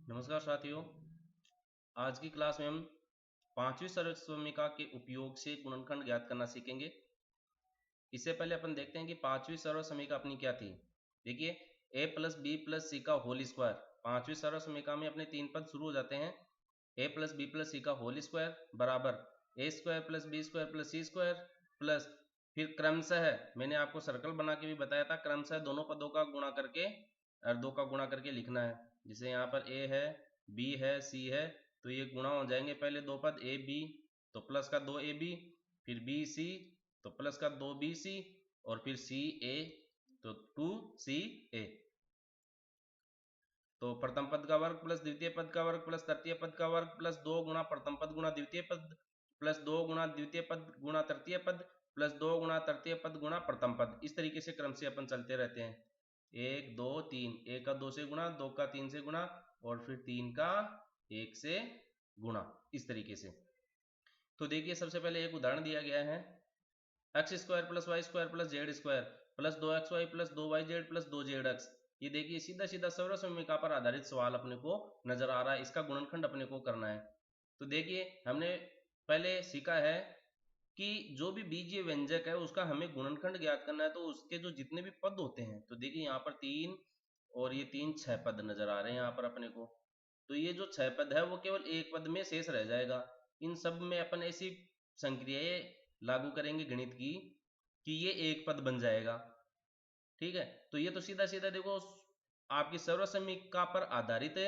नमस्कार साथियों। आज की क्लास में हम पांचवी सर्वसमीका के उपयोग से गुणनखंड ज्ञात करना सीखेंगे। इससे पहले अपन देखते हैं कि पांचवी सर्वसमीका अपनी क्या थी। देखिए, a plus b plus c का होल स्क्वायर। पांचवी सर्वसमीका में अपने तीन पद शुरू हो जाते हैं। a plus b plus c का होल स्क्वायर बराबर a square plus b square plus c square plus फिर क्रमशः मैंने आपको सर्कल बना के भी बताया था, क्रमशः दोनों पदों का गुणा करके और दो का गुणा करके लिखना है। जैसे यहाँ पर a है, b है, c है, तो ये गुणा हो जाएंगे। पहले दो पद a b तो प्लस का 2ab, फिर b c तो प्लस का 2bc और फिर c a तो 2ca। तो प्रथम पद का वर्ग प्लस द्वितीय पद का वर्ग प्लस तृतीय पद का वर्ग प्लस 2 गुणा प्रथम पद गुणा द्वितीय पद प्लस 2 गुणा द्वितीय पद गुणा तृतीय पद प्लस 2 गुणा तृतीय पद गुणा प्रथम पद। इस तरीके से क्रम से अपन चलते रहते हैं। 1 2 3, 1 का 2 से गुणा, 2 का 3 से गुणा और फिर 3 का 1 से गुणा, इस तरीके से। तो देखिए, सबसे पहले एक उदाहरण दिया गया है। X square plus y square plus z square plus 2xy plus 2yz plus 2zx। ये देखिए, सीधा सीधा सर्वसमीका पर आधारित सवाल अपने को नजर आ रहा है। इसका गुणनखंड अपने को करना है। तो देखिए, हमने पहले सीखा है कि जो भी बीजीय व्यंजक है उसका हमें गुणनखंड ज्ञात करना है। तो उसके जो जितने भी पद होते हैं, तो देखिए यहाँ पर 3 और ये 3 6 पद नजर आ रहे हैं यहाँ पर अपने को। तो ये जो 6 पद है वो केवल एक पद में शेष रह जाएगा। इन सब में अपन ऐसी संक्रियाएं लागू करेंगे गणित की कि ये एक पद बन जाएगा। ठीक है, तो ये तो सीधा सीधा देखो आपकी सर्वसमीका पर आधारित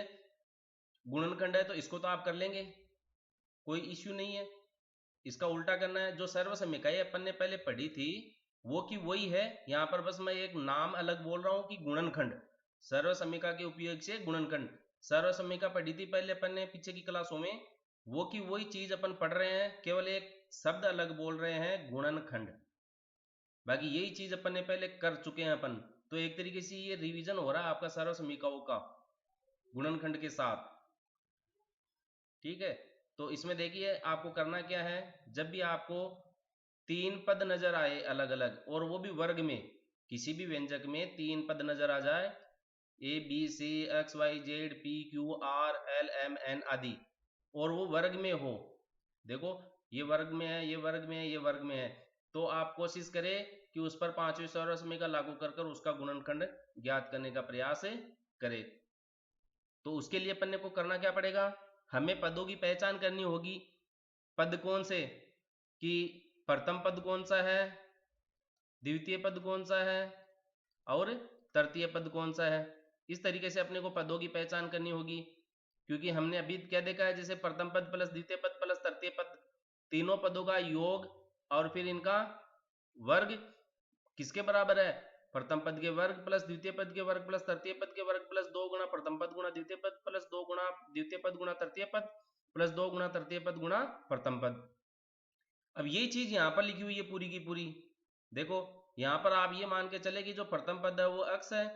गुणनखंड है, तो इसको तो आप कर लेंगे, कोई इश्यू नहीं है। इसका उल्टा करना है। जो सर्वसमीका अपन ने पहले पढ़ी थी वो की वही है। यहाँ पर बस मैं एक नाम अलग बोल रहा हूँ कि गुणनखंड। सर्वसमीका के उपयोग से गुणनखंड। सर्वसमीका पढ़ी थी पहले अपन ने पीछे की क्लासों में, वो की वही चीज अपन पढ़ रहे हैं, केवल एक शब्द अलग बोल रहे हैं, गुणनखंड। बाकी यही चीज अपन ने पहले कर चुके हैं अपन। तो एक तरीके से ये रिवीजन हो रहा है आपका सर्वसमीकाओं का गुणनखंड के साथ। ठीक है, तो इसमें देखिए आपको करना क्या है। जब भी आपको तीन पद नजर आए अलग अलग, और वो भी वर्ग में, किसी भी व्यंजक में तीन पद नजर आ जाए, a b c x y z p q r l m n आदि, और वो वर्ग में हो, देखो ये वर्ग में है, ये वर्ग में है, ये वर्ग में है, तो आप कोशिश करें कि उस पर पांचवी सर्वसमीका लागू कर उसका गुणनखंड ज्ञात करने का प्रयास करें। तो उसके लिए अपन को करना क्या पड़ेगा, हमें पदों की पहचान करनी होगी। पद कौन से, कि प्रथम पद कौन सा है, द्वितीय पद कौन सा है और तृतीय पद कौन सा है। इस तरीके से अपने को पदों की पहचान करनी होगी। क्योंकि हमने अभी क्या देखा है, जैसे प्रथम पद प्लस द्वितीय पद प्लस तृतीय पद, तीनों पदों का योग और फिर इनका वर्ग किसके बराबर है, प्रथम पद के वर्ग प्लस द्वितीय पद के वर्ग प्लस तृतीय पद के वर्ग प्लस 2 गुणा प्रथम पद गुणा द्वितीय पद प्लस 2 गुणा द्वितीय पद गुणा तृतीय पद प्लस 2 गुणा तृतीय पद गुणा प्रथम पद। अब यही चीज यहाँ पर लिखी हुई है पूरी की पूरी। देखो यहाँ पर आप ये मान के चले कि जो प्रथम पद है वो x है,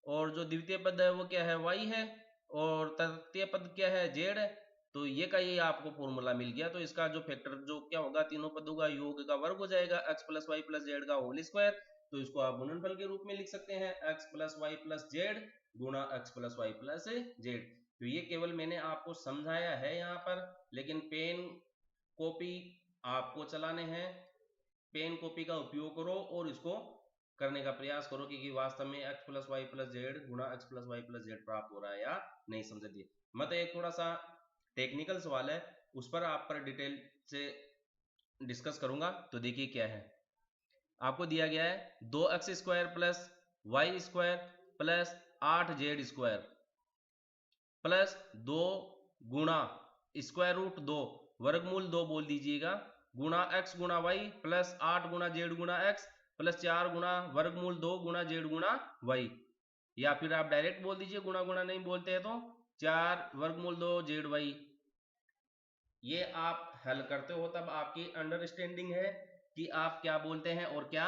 और जो द्वितीय पद है वो क्या है, y है, और तृतीय पद क्या है, z है। तो ये का ये आपको फॉर्मूला मिल गया। तो इसका जो फैक्टर जो क्या होगा, तीनों पदों का योग का वर्ग हो जाएगा, x plus y plus z का होल स्क्वायर। तो इसको आप गुणनफल के रूप में लिख सकते हैं, x plus y plus z गुणा x plus y plus z. तो ये केवल मैंने आपको समझाया है यहाँ पर, लेकिन पेन कॉपी आपको चलाने हैं। पेन कॉपी का उपयोग करो और इसको करने का प्रयास करो कि वास्तव में x plus y plus z गुणा x plus y plus z प्राप्त हो रहा है या नहीं। समझ दिए। मतलब एक थोड़ा सा टेक्निकल सवाल है, उस पर आप पर डिटेल से डिस्कस करूंगा। तो देखिए क्या है, आपको दिया गया है 2x square plus y square plus 8z square plus 2 गुणा स्क्वायर रूट 2 वर्गमूल 2 बोल दीजिएगा गुणा x गुणा वाई प्लस 8 गुणा जेड गुणा x प्लस 4 गुणा वर्गमूल 2 गुणा जेड गुणा वाई। या फिर आप डायरेक्ट बोल दीजिए, गुणा गुणा नहीं बोलते हैं तो 4 वर्गमूल 2 जेड वाई। ये आप हल करते हो तब आपकी अंडरस्टैंडिंग है कि आप क्या बोलते हैं और क्या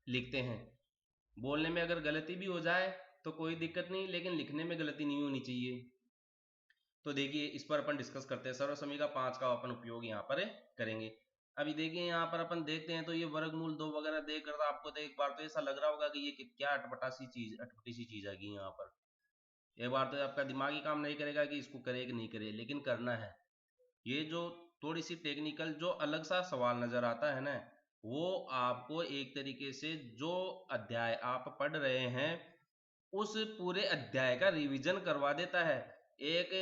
लिखते हैं। बोलने में अगर गलती भी हो जाए तो कोई दिक्कत नहीं, लेकिन लिखने में गलती नहीं होनी चाहिए। तो देखिए इस पर अपन डिस्कस करते हैं। सर्वसमीका 5 का अपन उपयोग यहाँ पर करेंगे। अभी देखिए यहाँ पर अपन देखते हैं, तो ये वर्गमूल 2 वगैरह देख कर आपको तो एक बार तो ऐसा लग रहा होगा कि ये क्या अटपटी सी चीज आ गई यहाँ पर। एक बार तो आपका दिमाग ही काम नहीं करेगा कि इसको करे कि नहीं करे, लेकिन करना है। ये जो थोड़ी सी टेक्निकल जो अलग सा सवाल नजर आता है ना, वो आपको एक तरीके से जो अध्याय आप पढ़ रहे हैं उस पूरे अध्याय का रिवीजन करवा देता है। एक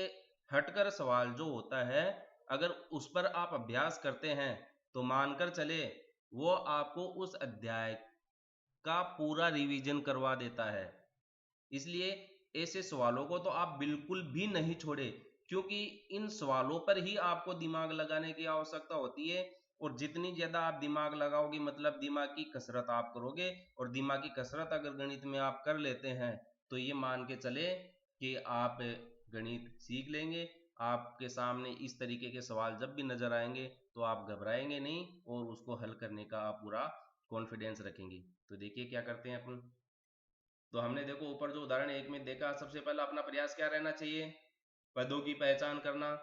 हटकर सवाल जो होता है, अगर उस पर आप अभ्यास करते हैं तो मानकर चले वो आपको उस अध्याय का पूरा रिवीजन करवा देता है। इसलिए ऐसे सवालों को तो आप बिल्कुल भी नहीं छोड़े, क्योंकि इन सवालों पर ही आपको दिमाग लगाने की आवश्यकता होती है। और जितनी ज्यादा आप दिमाग लगाओगे मतलब दिमाग की कसरत आप करोगे, और दिमाग की कसरत अगर गणित में आप कर लेते हैं तो ये मान के चले कि आप गणित सीख लेंगे। आपके सामने इस तरीके के सवाल जब भी नजर आएंगे तो आप घबराएंगे नहीं और उसको हल करने का आप पूरा कॉन्फिडेंस रखेंगे। तो देखिए क्या करते हैं अपन। तो हमने देखो ऊपर जो उदाहरण एक में देखा, सबसे पहला अपना प्रयास क्या रहना चाहिए, पदों की पहचान करना।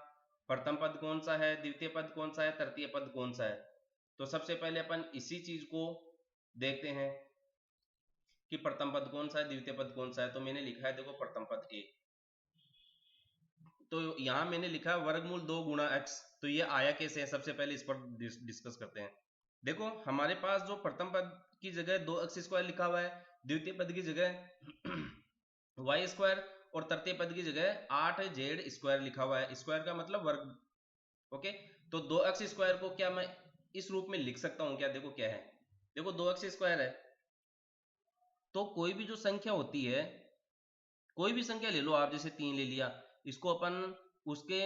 प्रथम पद कौन सा है, द्वितीय पद कौन सा है, तृतीय पद कौन सा है। तो सबसे पहले अपन इसी चीज को देखते हैं कि प्रथम पद कौन सा है, द्वितीय पद कौन सा है। तो मैंने लिखा है देखो प्रथम पद ए। तो यहां मैंने लिखा वर्गमूल 2 गुणा x। तो ये आया कैसे है, सबसे पहले इस पर डिस्कस करते हैं। देखो हमारे पास जो प्रथम पद की जगह 2x² लिखा हुआ है, द्वितीय पद की जगह y² और तृतीय पद की जगह 8z² लिखा हुआ है। स्क्वायर का मतलब वर्ग। ओके, तो 2x² को क्या मैं इस रूप में लिख सकता हूं क्या, देखो क्या है, देखो 2x² है तो कोई भी जो संख्या होती है, कोई भी संख्या ले लो आप, जैसे 3 ले लिया, इसको अपन उसके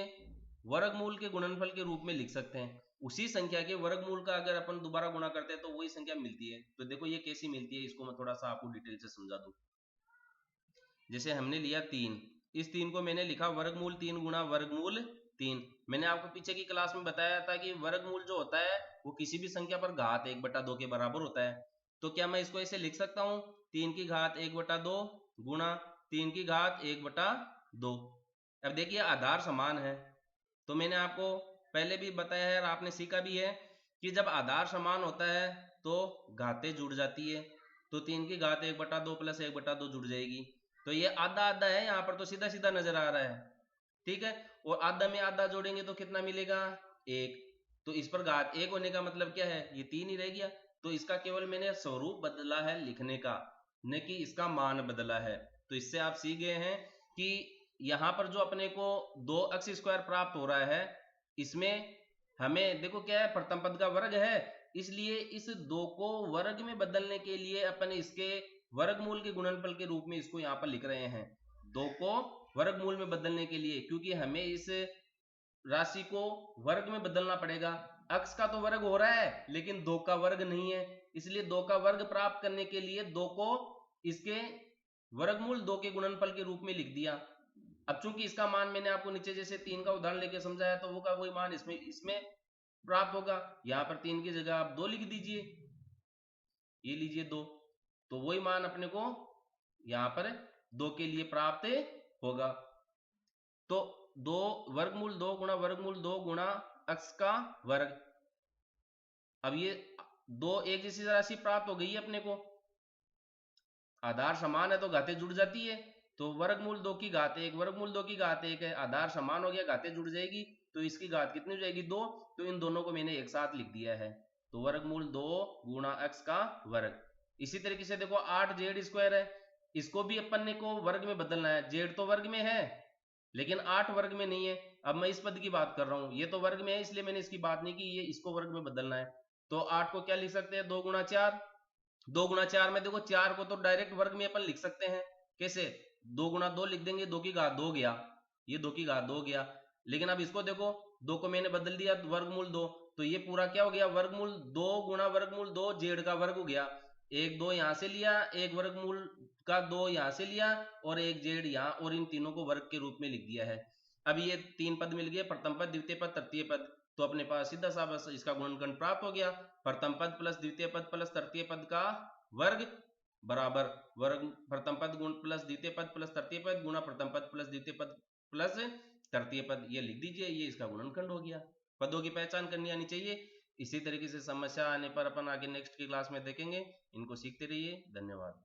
वर्गमूल के गुणनफल के रूप में लिख सकते हैं। उसी संख्या के वर्गमूल का अगर अपन दोबारा गुणा करते हैं तो वही संख्या मिलती है। तो देखो ये कैसी मिलती है, इसको मैं थोड़ा सा आपको डिटेल से समझा दूं। जैसे हमने लिया 3, इस 3 को मैंने लिखा वर्गमूल 3 गुणा वर्गमूल 3। मैंने आपको पीछे की क्लास में बताया था कि वर्गमूल जो होता है वो किसी भी संख्या पर घात 1/2 के बराबर होता है। तो क्या मैं इसको ऐसे लिख सकता हूं, 3 की घात 1/2 गुणा 3 की घात 1/2। अब देखिए आधार समान है, तो मैंने आपको पहले भी बताया है और आपने सीखा भी है कि जब आधार समान होता है तो घातें जुड़ जाती है। तो 3 की घात 1/2 प्लस 1/2 जुड़ जाएगी। तो ये आधा आधा है, यहाँ पर तो सीधा सीधा नजर आ रहा है, ठीक है। और आधा में आधा जोड़ेंगे तो कितना मिलेगा, 1। तो इस पर घात 1 होने का मतलब क्या है, ये 3 ही रह गया। तो इसका केवल मैंने स्वरूप बदला है लिखने का, न कि इसका मान बदला है। तो इससे आप सीख गए हैं कि यहाँ पर जो अपने को 2x² प्राप्त हो रहा है, इसमें हमें देखो क्या है, प्रथम पद का वर्ग है, इसलिए इस 2 को वर्ग में बदलने के लिए अपन इसके वर्गमूल के गुणनफल के रूप में इसको यहाँ पर लिख रहे हैं। 2 को वर्गमूल में बदलने के लिए, क्योंकि हमें इस राशि को वर्ग में बदलना पड़ेगा। x का तो वर्ग हो रहा है लेकिन 2 का वर्ग नहीं है, इसलिए 2 का वर्ग प्राप्त करने के लिए 2 को इसके वर्गमूल 2 के गुणनफल के रूप में लिख दिया। अब चूंकि इसका मान मैंने आपको नीचे जैसे 3 का उदाहरण लेके समझाया, तो वो का वही मान इसमें प्राप्त होगा। यहाँ पर 3 की जगह आप 2 लिख दीजिए, ये लीजिए 2, तो वही मान अपने को यहाँ पर 2 के लिए प्राप्त होगा। तो 2 वर्गमूल 2 गुणा वर्गमूल 2 गुणा x का वर्ग। अब ये 2 एक जैसी राशि प्राप्त हो गई है अपने को, आधार समान है तो घातें जुड़ जाती है। तो वर्गमूल 2 की घात 1 वर्गमूल 2 की घात 1 है, आधार समान हो गया, घातें जुड़ जाएगी, तो इसकी घात कितनी हो जाएगी, 2। तो इन दोनों को मैंने एक साथ लिख दिया है, तो वर्गमूल 2 गुणा x का वर्ग। इसी तरीके से देखो 8z² है, इसको भी अपन ने को वर्ग में बदलना है। z तो वर्ग में है लेकिन 8 वर्ग में नहीं है। अब मैं इस पद की बात कर रहा हूं, ये तो वर्ग में है इसलिए मैंने इसकी बात नहीं की, ये इसको वर्ग में बदलना है। तो 8 को क्या लिख सकते हैं, 2 गुणा 4। 2 गुणा 4 में देखो 4 को तो डायरेक्ट वर्ग में अपन लिख सकते हैं, कैसे, 2 गुणा 2 लिख देंगे, 2 की घात 2 गया, ये 2 की घात 2 गया। लेकिन अब इसको देखो 2 को मैंने बदल दिया वर्गमूल 2, तो ये पूरा क्या हो गया, वर्गमूल 2 गुणा वर्गमूल 2 जेड का वर्ग हो गया। एक 2 यहां से लिया, एक वर्गमूल का 2 यहां से लिया और एक जेड यहां, और इन तीनों को वर्ग के रूप में लिख दिया है। अब ये 3 पद मिल गए, प्रथम पद द्वितीय पद तृतीय पद। तो अपने पास सीधा सा बस इसका गुणनखंड प्राप्त हो गया, प्रथम पद प्लस द्वितीय पद प्लस तृतीय पद का वर्ग बराबर वर्ग प्रथम पद गुण प्लस द्वितीय पद प्लस तृतीय पद गुणा प्रथम पद प्लस द्वितीय पद प्लस तृतीय पद। ये लिख दीजिए, ये इसका गुणनखंड हो गया। पदों की पहचान करनी आनी चाहिए। इसी तरीके से समस्या आने पर अपन आगे नेक्स्ट की क्लास में देखेंगे। इनको सीखते रहिए। धन्यवाद।